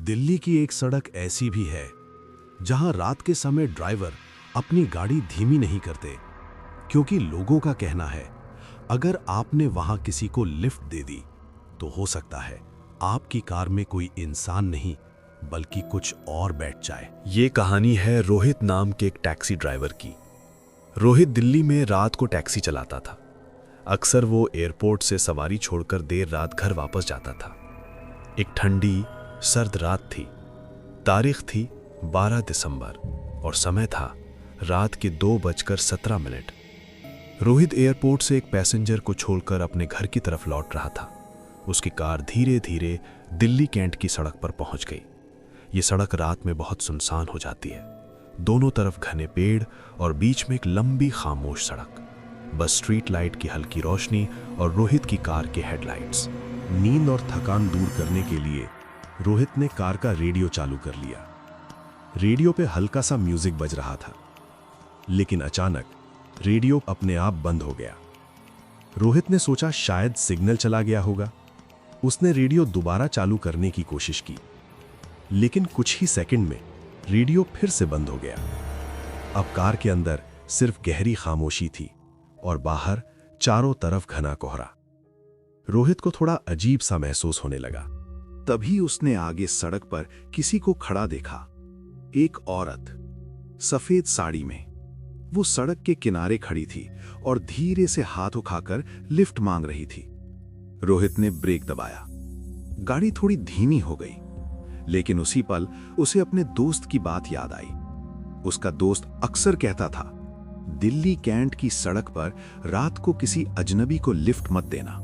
दिल्ली की एक सड़क ऐसी भी है जहां रात के समय ड्राइवर अपनी गाड़ी धीमी नहीं करते, क्योंकि लोगों का कहना है अगर आपने वहां किसी को लिफ्ट दे दी तो हो सकता है आपकी कार में कोई इंसान नहीं बल्कि कुछ और बैठ जाए। ये कहानी है रोहित नाम के एक टैक्सी ड्राइवर की। रोहित दिल्ली में रात को टैक्सी चलाता था। अक्सर वो एयरपोर्ट से सवारी छोड़कर देर रात घर वापस जाता था। एक ठंडी सर्द रात थी। तारीख थी 12 दिसंबर और समय था रात के 2:17। रोहित एयरपोर्ट से एक पैसेंजर को छोड़कर अपने घर की तरफ लौट रहा था। उसकी कार धीरे धीरे दिल्ली कैंट की सड़क पर पहुंच गई। ये सड़क रात में बहुत सुनसान हो जाती है। दोनों तरफ घने पेड़ और बीच में एक लंबी खामोश सड़क, बस स्ट्रीट लाइट की हल्की रोशनी और रोहित की कार के हेडलाइट्स। नींद और थकान दूर करने के लिए रोहित ने कार का रेडियो चालू कर लिया। रेडियो पे हल्का सा म्यूजिक बज रहा था, लेकिन अचानक रेडियो अपने आप बंद हो गया। रोहित ने सोचा शायद सिग्नल चला गया होगा। उसने रेडियो दोबारा चालू करने की कोशिश की, लेकिन कुछ ही सेकंड में रेडियो फिर से बंद हो गया। अब कार के अंदर सिर्फ गहरी खामोशी थी और बाहर चारों तरफ घना कोहरा। रोहित को थोड़ा अजीब सा महसूस होने लगा। तभी उसने आगे सड़क पर किसी को खड़ा देखा। एक औरत सफेद साड़ी में। वो सड़क के किनारे खड़ी थी और धीरे से हाथ उठाकर लिफ्ट मांग रही थी। रोहित ने ब्रेक दबाया। गाड़ी थोड़ी धीमी हो गई, लेकिन उसी पल उसे अपने दोस्त की बात याद आई। उसका दोस्त अक्सर कहता था, दिल्ली कैंट की सड़क पर रात को किसी अजनबी को लिफ्ट मत देना।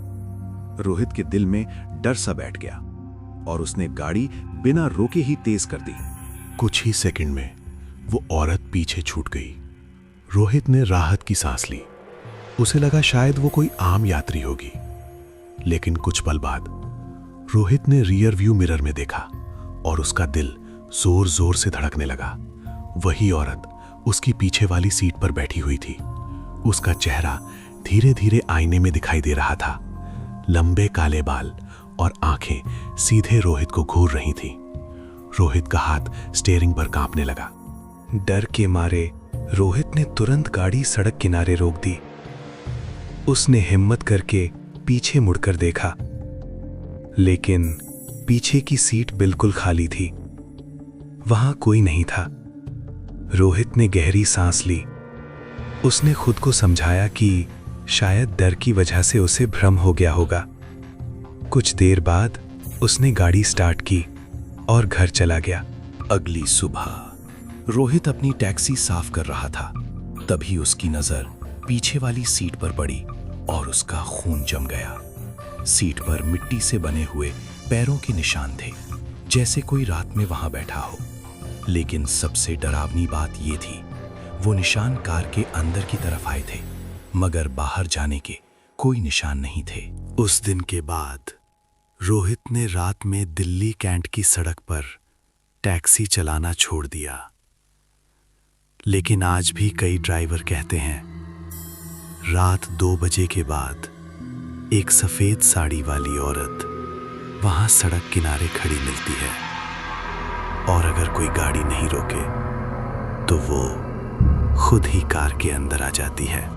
रोहित के दिल में डर सा बैठ गया और उसने गाड़ी बिना रोके ही तेज कर दी। कुछ ही सेकंड में वो औरत पीछे छूट गई। रोहित ने राहत की सांस ली। उसे लगा शायद वो कोई आम यात्री होगी, लेकिन कुछ पल बाद रोहित ने रियर व्यू मिरर में देखा और उसका दिल जोर जोर से धड़कने लगा। वही औरत उसकी पीछे वाली सीट पर बैठी हुई थी। उसका चेहरा धीरे धीरे आईने में दिखाई दे रहा था। लंबे काले बाल और आंखें सीधे रोहित को घूर रही थीं। रोहित का हाथ स्टीयरिंग पर कांपने लगा। डर के मारे रोहित ने तुरंत गाड़ी सड़क किनारे रोक दी। उसने हिम्मत करके पीछे मुड़कर देखा, लेकिन पीछे की सीट बिल्कुल खाली थी। वहां कोई नहीं था। रोहित ने गहरी सांस ली। उसने खुद को समझाया कि शायद डर की वजह से उसे भ्रम हो गया होगा। कुछ देर बाद उसने गाड़ी स्टार्ट की और घर चला गया। अगली सुबह रोहित अपनी टैक्सी साफ कर रहा था। तभी उसकी नजर पीछे वाली सीट पर पड़ी और उसका खून जम गया। सीट पर मिट्टी से बने हुए पैरों के निशान थे, जैसे कोई रात में वहां बैठा हो। लेकिन सबसे डरावनी बात यह थी, वो निशान कार के अंदर की तरफ आए थे, मगर बाहर जाने के कोई निशान नहीं थे। उस दिन के बाद रोहित ने रात में दिल्ली कैंट की सड़क पर टैक्सी चलाना छोड़ दिया। लेकिन आज भी कई ड्राइवर कहते हैं, रात 2 बजे के बाद एक सफेद साड़ी वाली औरत वहां सड़क किनारे खड़ी मिलती है, और अगर कोई गाड़ी नहीं रोके तो वो खुद ही कार के अंदर आ जाती है।